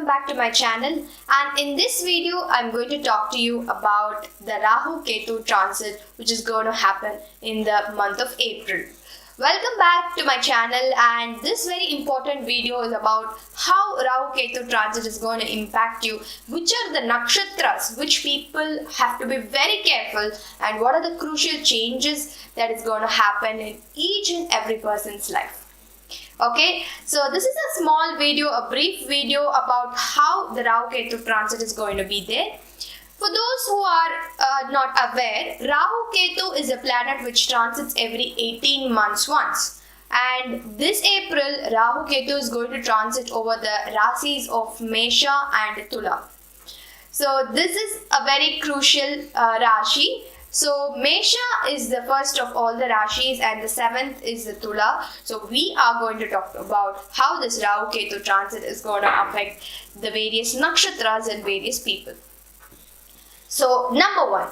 welcome back to my channel, and in this video I'm going to talk to you about the Rahu Ketu transit which is going to happen in the month of April. Welcome back to my channel, and this very important video is about how Rahu Ketu transit is going to impact you, which are the nakshatras which people have to be very careful, and what are the crucial changes that is going to happen in each and every person's life. Okay, so this is a small video, a brief video about how the Rahu Ketu transit is going to be there. For those who are not aware, Rahu Ketu is a planet which transits every 18 months once. And this April, Rahu Ketu is going to transit over the Rasis of Mesha and Thula. So this is a very crucial Rashi. So Mesha is the first of all the Rashis and the seventh is the Thula. So we are going to talk about how this Rahu Ketu transit is going to affect the various nakshatras and various people. So number one,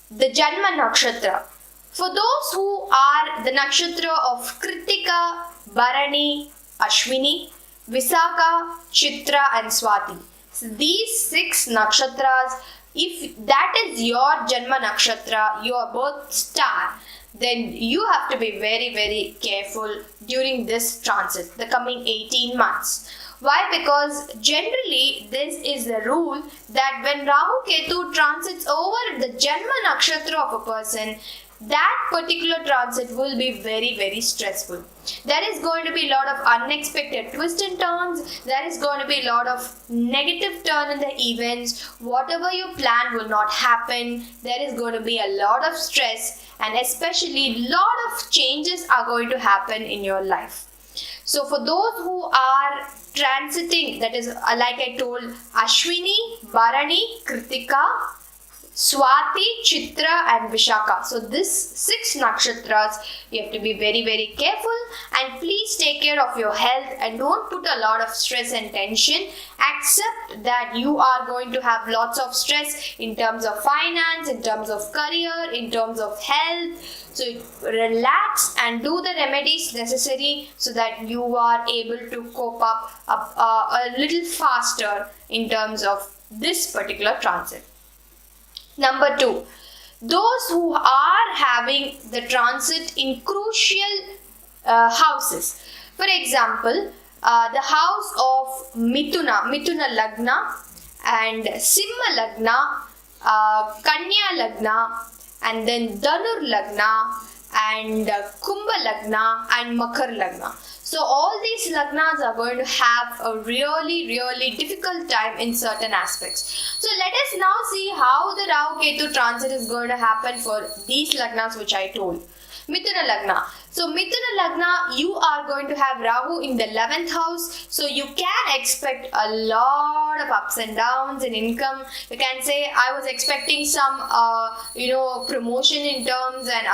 the Janma nakshatra. For those who are the nakshatra of Kritika, Bharani, Ashwini, Visakha, Chitra and Swati. So these 6 nakshatras, if that is your Janma nakshatra, your birth star, then you have to be very, very careful during this transit, the coming 18 months. Why? Because generally this is the rule that when Rahu Ketu transits over the Janma nakshatra of a person, that particular transit will be very, very stressful. There is going to be a lot of unexpected twists and turns. There is going to be a lot of negative turn in the events. Whatever you plan will not happen. There is going to be a lot of stress, and especially lot of changes are going to happen in your life. So for those who are transiting, that is like I told, Ashwini, Bharani, Kritika, Swati, Chitra and Vishakha. So this 6 nakshatras, you have to be very, very careful, and please take care of your health and don't put a lot of stress and tension. Accept that you are going to have lots of stress in terms of finance, in terms of career, in terms of health. So relax and do the remedies necessary so that you are able to cope up a little faster in terms of this particular transit. Number 2, those who are having the transit in crucial houses. For example, the house of Mithun Alagna and Simba Lagna, Kanya Lagna, and then Dhanur Lagna and Kumbha Lagna and Makar Lagna. So all these Lagnas are going to have a really, really difficult time in certain aspects. So let us now see how the Rahu Ketu transit is going to happen for these Lagnas which I told. Mithun Alagna. So Mithun Alagna, you are going to have Rahu in the 11th house. So you can expect a lot of ups and downs in income. You can say, I was expecting some, promotion in terms and,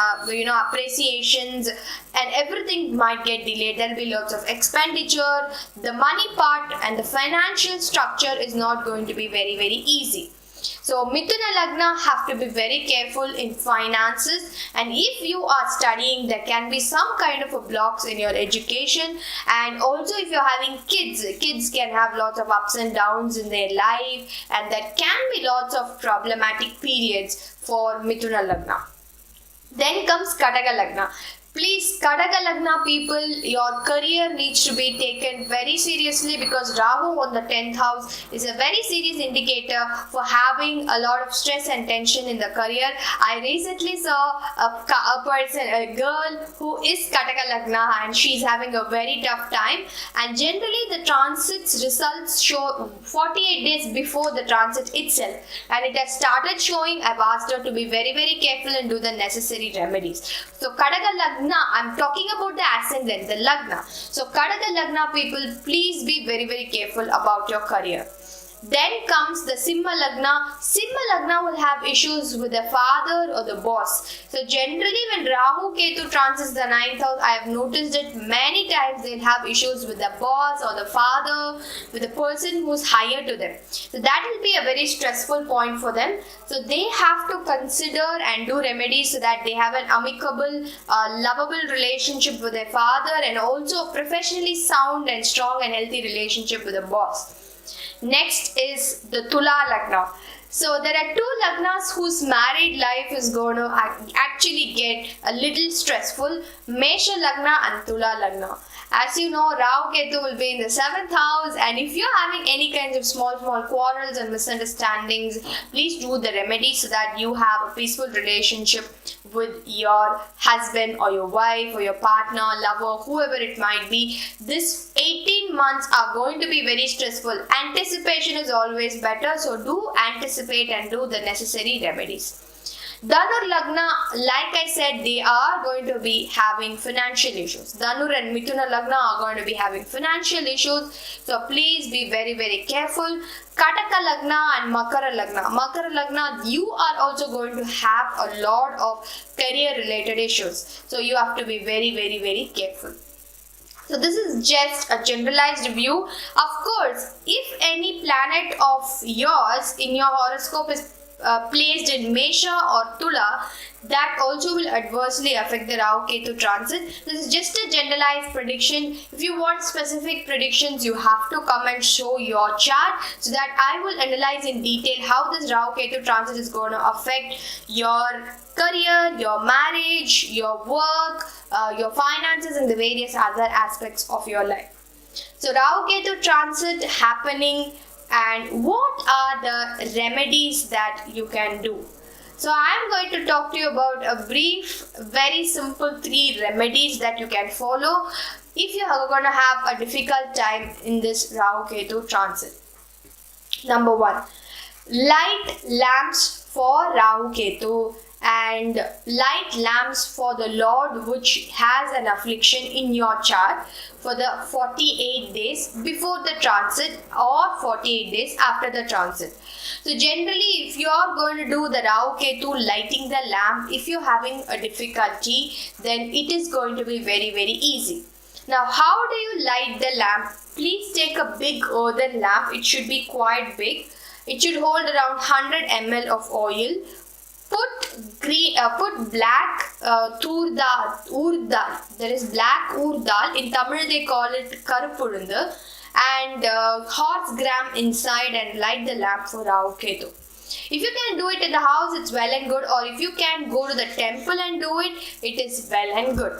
appreciations, and everything might get delayed. There will be lots of expenditure. The money part and the financial structure is not going to be very, very easy. So Mithun Alagna have to be very careful in finances, and if you are studying, there can be some kind of a blocks in your education, and also if you're having kids can have lots of ups and downs in their life, and there can be lots of problematic periods for Mithun Alagna. Then comes Kataka Lagna. Please, Kataka Lagna people, your career needs to be taken very seriously, because Rahu on the 10th house is a very serious indicator for having a lot of stress and tension in the career. I recently saw a girl who is Kataka Lagna, and she's having a very tough time, and generally the transit's results show 48 days before the transit itself, and it has started showing. I've asked her to be very, very careful and do the necessary remedies. So Kataka Lagna, I'm talking about the ascendant, the Lagna. So Kataka Lagna people, please be very, very careful about your career. Then comes the Simba Lagna. Simba Lagna will have issues with the father or the boss. So generally when Rahu Ketu transits the 9th house, I have noticed it many times, they'll have issues with the boss or the father, with the person who's higher to them. So that will be a very stressful point for them. So they have to consider and do remedies so that they have an amicable, lovable relationship with their father, and also a professionally sound and strong and healthy relationship with the boss. Next is the Thula Lagna. So there are two Lagnas whose married life is going to actually get a little stressful. Mesha Lagna and Thula Lagna. As you know, Rahu Ketu will be in the 7th house, and if you're having any kinds of small quarrels and misunderstandings, please do the remedy so that you have a peaceful relationship with your husband or your wife or your partner, lover, whoever it might be. This 18 months are going to be very stressful. Anticipation is always better, so do anticipate and do the necessary remedies. Dhanur Lagna, like I said, they are going to be having financial issues. Dhanur and Mithun Alagna are going to be having financial issues. So please be very, very careful. Kataka Lagna and Makara Lagna. Makara Lagna, you are also going to have a lot of career related issues. So you have to be very, very, very careful. So this is just a generalized view. Of course, if any planet of yours in your horoscope is placed in Mesha or Thula, that also will adversely affect the Rahu Ketu transit. This is just a generalized prediction. If you want specific predictions, you have to come and show your chart so that I will analyze in detail how this Rahu Ketu transit is going to affect your career, your marriage, your work, your finances, and the various other aspects of your life. So Rahu Ketu transit happening, and what are the remedies that you can do? So I am going to talk to you about a brief, very simple 3 remedies that you can follow if you are going to have a difficult time in this Rahu Ketu transit. Number 1, light lamps for Rahu Ketu and light lamps for the Lord which has an affliction in your chart for the 48 days before the transit or 48 days after the transit. So generally, if you are going to do the Rahu Ketu lighting the lamp, if you're having a difficulty, then it is going to be very, very easy. Now, how do you light the lamp? Please take a big earthen lamp. It should be quite big. It should hold around 100 ml of oil. Put black tur dal. There is black dal. In Tamil they call it karupulundu, and horse gram inside, and light the lamp for Rahu Ketu. If you can do it in the house, it's well and good, or if you can go to the temple and do it, it is well and good.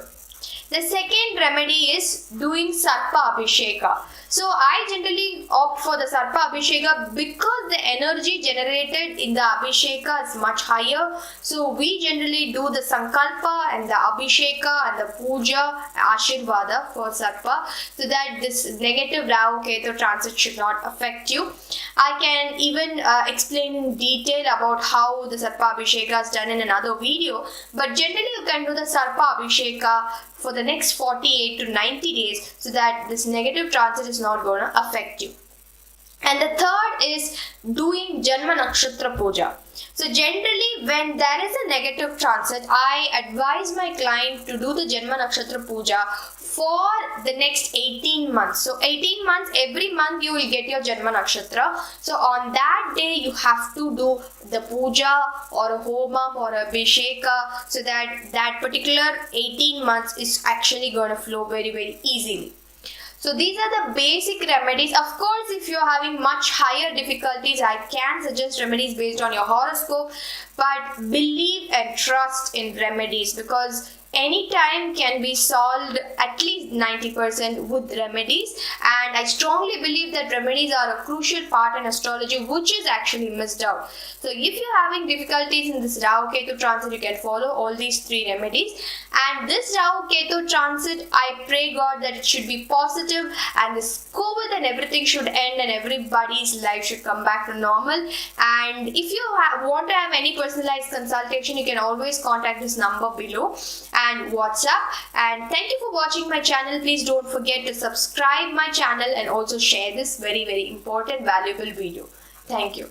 The second remedy is doing Sarpa Abhisheka. So I generally opt for the Sarpa Abhisheka because the energy generated in the Abhisheka is much higher. So we generally do the Sankalpa and the Abhisheka and the Puja Ashirvada for Sarpa, so that this negative Rahu Ketu transit should not affect you. I can even explain in detail about how the Sarpa Abhisheka is done in another video, but generally you can do the Sarpa Abhisheka for the next 48 to 90 days so that this negative transit is not going to affect you. And the third is doing Janma Nakshatra Puja. So generally when there is a negative transit, I advise my client to do the Janma Nakshatra Puja for the next 18 months. So 18 months, every month you will get your Janma Nakshatra. So on that day you have to do the puja or a homam or a abhisheka, so that that particular 18 months is actually going to flow very, very easily. So these are the basic remedies. Of course, if you are having much higher difficulties, I can suggest remedies based on your horoscope. But believe and trust in remedies, because any time can be solved at least 90% with remedies, and I strongly believe that remedies are a crucial part in astrology which is actually missed out. So if you're having difficulties in this Rahu Ketu transit, you can follow all these 3 remedies. And this Rahu Ketu transit, I pray God that it should be positive and this COVID and everything should end and everybody's life should come back to normal. And if you want to have any personalized consultation, you can always contact this number below and WhatsApp. And thank you for watching my channel. Please don't forget to subscribe my channel and also share this very, very important, valuable video. Thank you.